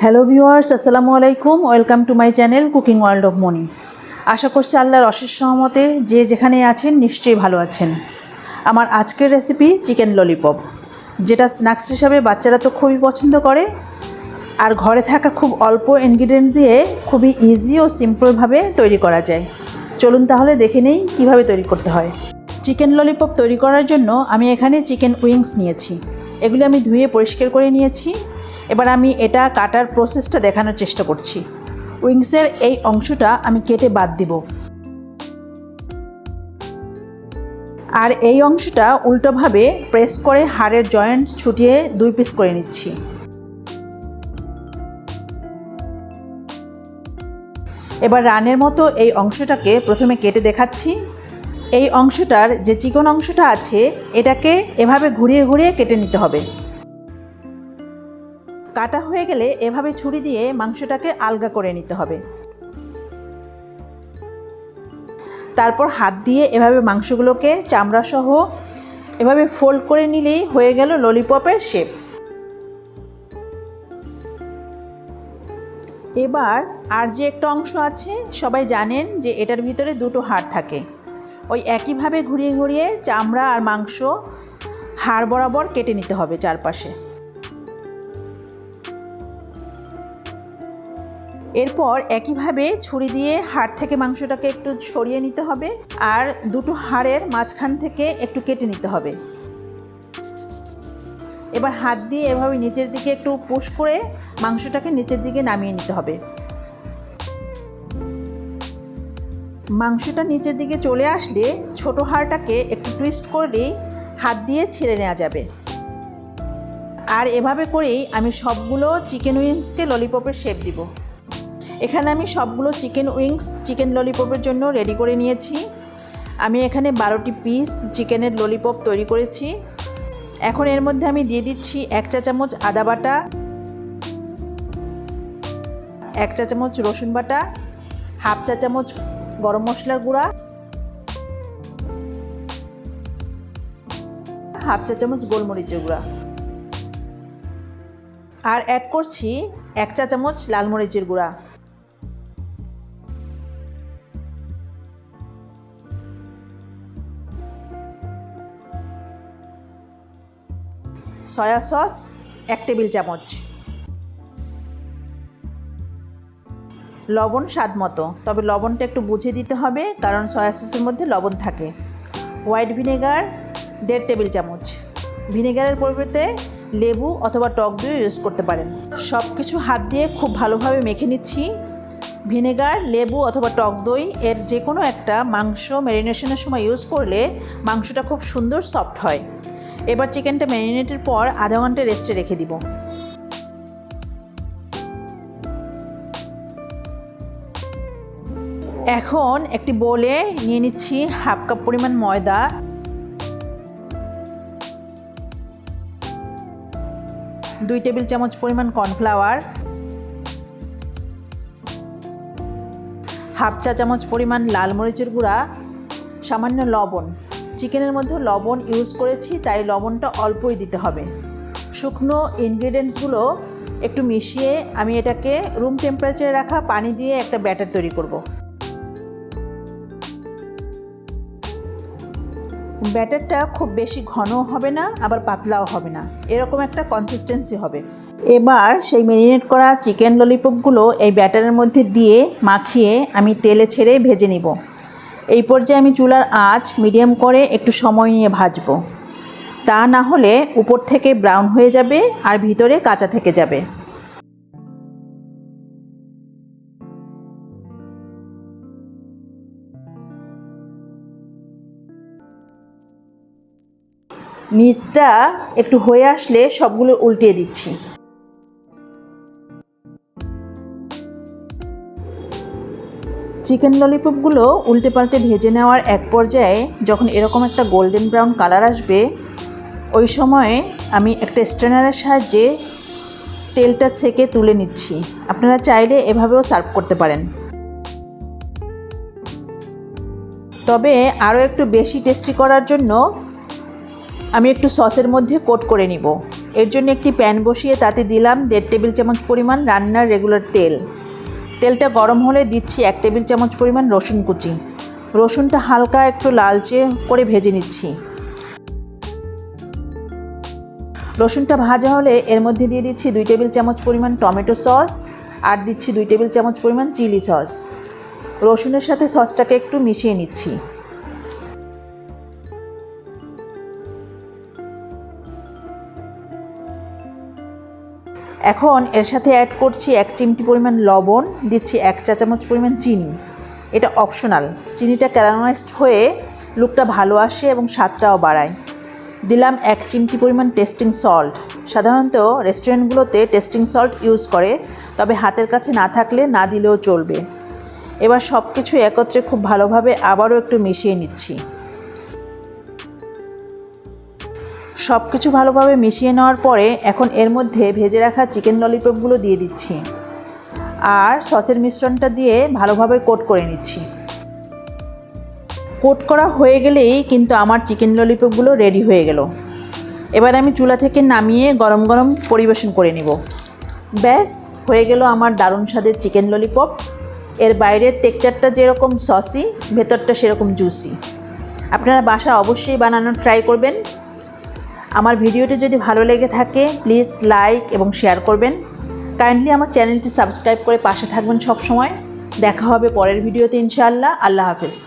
Hello viewers, আসসালামু আলাইকুম। Welcome to my channel cooking world of Moni. আশা করছি আল্লাহর অশেষ রহমতে যে যেখানে আছেন নিশ্চয়ই ভালো আছেন। আমার আজকের রেসিপি চিকেন ললিপপ, যেটা স্ন্যাক্স হিসাবে বাচ্চারা তো খুবই পছন্দ করে, আর ঘরে থাকা খুব অল্প ইনগ্রিডিয়েন্ট দিয়ে খুবই ইজি ও সিম্পলভাবে তৈরি করা যায়। চলুন তাহলে দেখে নেই কীভাবে তৈরি করতে হয়। চিকেন ললিপপ তৈরি করার জন্য আমি এখানে চিকেন উইংস নিয়েছি। এগুলো আমি ধুয়ে পরিষ্কার করে নিয়েছি। এবার আমি এটা কাটার প্রসেসটা দেখানোর চেষ্টা করছি। উইংসের এই অংশটা আমি কেটে বাদ দিব, আর এই অংশটা উল্টোভাবে প্রেস করে হাড়ের জয়েন্ট ছুটিয়ে 2 পিস করে নিচ্ছি। এবার রানের মতো এই অংশটাকে প্রথমে কেটে দেখাচ্ছি। এই অংশটার যে চিকন অংশটা আছে এটাকে এভাবে ঘুরিয়ে ঘুরিয়ে কেটে নিতে হবে। কাটা হয়ে গেলে এভাবে ছুরি দিয়ে মাংসটাকে আলগা করে নিতে হবে। তারপর হাত দিয়ে এভাবে মাংসগুলোকে চামড়া সহ এভাবে ফোল্ড করে নিলেই হয়ে গেল ললিপপের শেপ। এবার আর যে একটা অংশ আছে, সবাই জানেন যে এটার ভিতরে 2টো হাড় থাকে। ওই একইভাবে ঘুরিয়ে ঘুরিয়ে চামড়া আর মাংস হাড় বরাবর কেটে নিতে হবে চারপাশে। এরপর একইভাবে ছুরি দিয়ে হাড় থেকে মাংসটাকে একটু সরিয়ে নিতে হবে, আর 2টো হাড়ের মাঝখান থেকে একটু কেটে নিতে হবে। এবার হাত দিয়ে এভাবে নিচের দিকে একটু পুশ করে মাংসটাকে নিচের দিকে নামিয়ে নিতে হবে। মাংসটা নিচের দিকে চলে আসলে ছোট হাড়টাকে একটু টুইস্ট করলেই হাত দিয়ে ছেড়ে নেওয়া যাবে। আর এভাবে করেই আমি সবগুলো চিকেন উইংসকে ললিপপের শেপ দিব। এখানে আমি সবগুলো চিকেন উইংস চিকেন ললিপপের জন্য রেডি করে নিয়েছি। আমি এখানে 12টি পিস চিকেনের ললিপপ তৈরি করেছি। এখন এর মধ্যে আমি দিয়ে দিচ্ছি 1 চা চামচ আদা বাটা, 1 চা চামচ রসুন বাটা, 1/2 চা চামচ গরম মশলার গুঁড়া, 1/2 চা চামচ গোলমরিচের গুঁড়া, আর অ্যাড করছি 1 চা চামচ লাল মরিচের গুঁড়া। সয়া সস 1 টেবিল চামচ, লবণ স্বাদ মতো, তবে লবণটা একটু বুঝে দিতে হবে কারণ সয়া সসের মধ্যে লবণ থাকে। হোয়াইট ভিনেগার 1.5 টেবিল চামচ। ভিনেগারের পরিবর্তে লেবু অথবা টক দই ইউজ করতে পারেন। সব কিছু হাত দিয়ে খুব ভালোভাবে মেখে নিচ্ছি। ভিনেগার, লেবু অথবা টক দই এর যে কোনো একটা মাংস ম্যারিনেশনের সময় ইউজ করলে মাংসটা খুব সুন্দর সফট হয়। এবার চিকেনটা ম্যারিনেটের পর আধা ঘন্টা রেস্টে রেখে দিব। এখন একটি বোলে নিয়ে নিচ্ছি 1/2 কাপ পরিমাণ ময়দা, 2 টেবিল চামচ পরিমাণ কর্নফ্লাওয়ার, 1/2 চা চামচ পরিমাণ লাল মরিচের গুঁড়া, সামান্য লবণ। চিকেনের মধ্যে লবণ ইউজ করেছি তাই লবণটা অল্পই দিতে হবে। শুকনো ইনগ্রিডিয়েন্টসগুলো একটু মিশিয়ে আমি এটাকে রুম টেম্পারেচারে রাখা পানি দিয়ে একটা ব্যাটার তৈরি করব। ব্যাটারটা খুব বেশি ঘনও হবে না আবার পাতলাও হবে না, এরকম একটা কনসিস্টেন্সি হবে। এবার সেই ম্যারিনেট করা চিকেন ললিপপগুলো এই ব্যাটারের মধ্যে দিয়ে মাখিয়ে আমি তেলে ছেড়ে ভেজে নিব। এই পর্যায়ে আমি চুলার আঁচ মিডিয়াম করে একটু সময় নিয়ে ভাজবো, তা না হলে উপর থেকে ব্রাউন হয়ে যাবে আর ভিতরে কাঁচা থেকে যাবে। নিচটা একটু হয়ে আসলে সবগুলো উল্টিয়ে দিচ্ছি। চিকেন ললিপপগুলো উল্টে পাল্টে ভেজে নেওয়ার এক পর্যায়ে যখন এরকম একটা গোল্ডেন ব্রাউন কালার আসবে, ওই সময়ে আমি একটা স্ট্রেনারের সাহায্যে তেলটা ছেঁকে তুলে নিচ্ছি। আপনারা চাইলে এভাবেও সার্ভ করতে পারেন, তবে আরও একটু বেশি টেস্টি করার জন্য আমি একটু সসের মধ্যে কোট করে নিব। এর জন্য একটি প্যান বসিয়ে তাতে দিলাম 1.5 টেবিল চামচ পরিমাণ রান্নার রেগুলার তেল। তেলটা গরম হলে দিচ্ছি 1 টেবিল চামচ পরিমাণ রসুন কুচি। রসুনটা হালকা একটু লালচে করে ভেজে নিচ্ছি। রসুনটা ভাজা হলে এর মধ্যে দিয়ে দিচ্ছি 2 টেবিল চামচ পরিমাণ টমেটো সস আর দিচ্ছি 2 টেবিল চামচ পরিমাণ চিলি সস। রসুনের সাথে সসটাকে একটু মিশিয়ে নিচ্ছি। এখন এর সাথে অ্যাড করছি 1 চিমটি পরিমাণ লবণ, দিচ্ছি 1 চা চামচ পরিমাণ চিনি। এটা অপশনাল। চিনিটা ক্যারামেলাইজড হয়ে লুকটা ভালো আসে এবং স্বাদটাও বাড়ায়। দিলাম 1 চিমটি পরিমাণ টেস্টিং সল্ট। সাধারণত রেস্টুরেন্টগুলোতে টেস্টিং সল্ট ইউজ করে, তবে হাতের কাছে না থাকলে না দিলেও চলবে। এবার সব কিছু একত্রে খুব ভালোভাবে আবারও একটু মিশিয়ে নিচ্ছি। সব কিছু ভালোভাবে মিশিয়ে নেওয়ার পরে এখন এর মধ্যে ভেজে রাখা চিকেন ললিপপগুলো দিয়ে দিচ্ছি আর সসের মিশ্রণটা দিয়ে ভালোভাবে কোট করে নিচ্ছি। কোট করা হয়ে গেলেই কিন্তু আমার চিকেন ললিপপগুলো রেডি হয়ে গেল। এবার আমি চুলা থেকে নামিয়ে গরম গরম পরিবেশন করে নিব। ব্যাস হয়ে গেল আমার দারুণ স্বাদের চিকেন ললিপপ। এর বাইরের টেক্সচারটা যেরকম সসি, ভেতরটা সেরকম জুসি। আপনারা বাসায় অবশ্যই বানানোর ট্রাই করবেন। আমার ভিডিওটি যদি ভালো লেগে থাকে প্লিজ লাইক এবং শেয়ার করবেন। কাইন্ডলি আমার চ্যানেলটি সাবস্ক্রাইব করে পাশে থাকবেন সব সময়। দেখা হবে পরের ভিডিওতে ইনশাআল্লাহ। আল্লাহ হাফেজ।